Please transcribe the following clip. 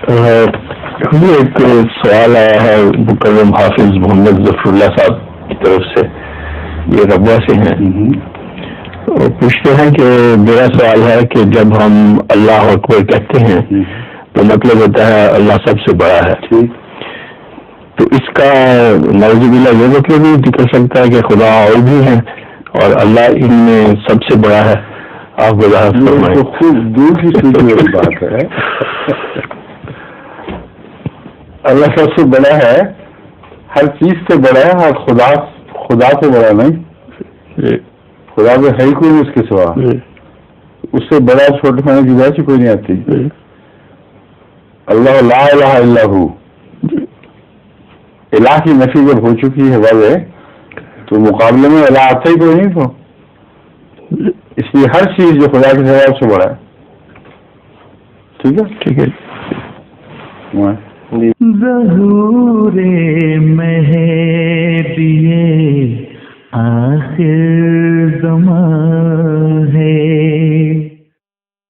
ایک سوال آیا ہے مکرم حافظ محمد ظفر اللہ صاحب کی طرف سے، یہ ربوہ سے ہیں، وہ پوچھتے ہیں کہ میرا سوال ہے کہ جب ہم اللہ اکبر کہتے ہیں تو مطلب ہوتا ہے اللہ سب سے بڑا ہے، تو اس کا نعوذ باللہ یہ مطلب بھی نکل سکتا ہے کہ خدا اور بھی ہیں اور اللہ ان میں سب سے بڑا ہے؟ آپ وضاحت فرمائیں۔ تو خوب دور کی سوچی والی بات ہے، اللہ سب سے بڑا ہے، ہر چیز سے بڑا ہے، ہر خدا سے بڑا نہیں، خدا تو ہے ہی کوئی اس کے سوا، اس سے بڑا چھوٹے ہونے کی وجہ سے کوئی نہیں آتی۔ اللہ لا الہ الا ہو، الہ کی نفی جب ہو چکی ہے واضح تو مقابلے میں الہ آتا ہی کوئی نہیں، تو اس لیے ہر چیز جو خدا کے سوا سے بڑا ہے۔ ٹھیک ہے، ٹھیک ہے۔ ظہور مہدی آخر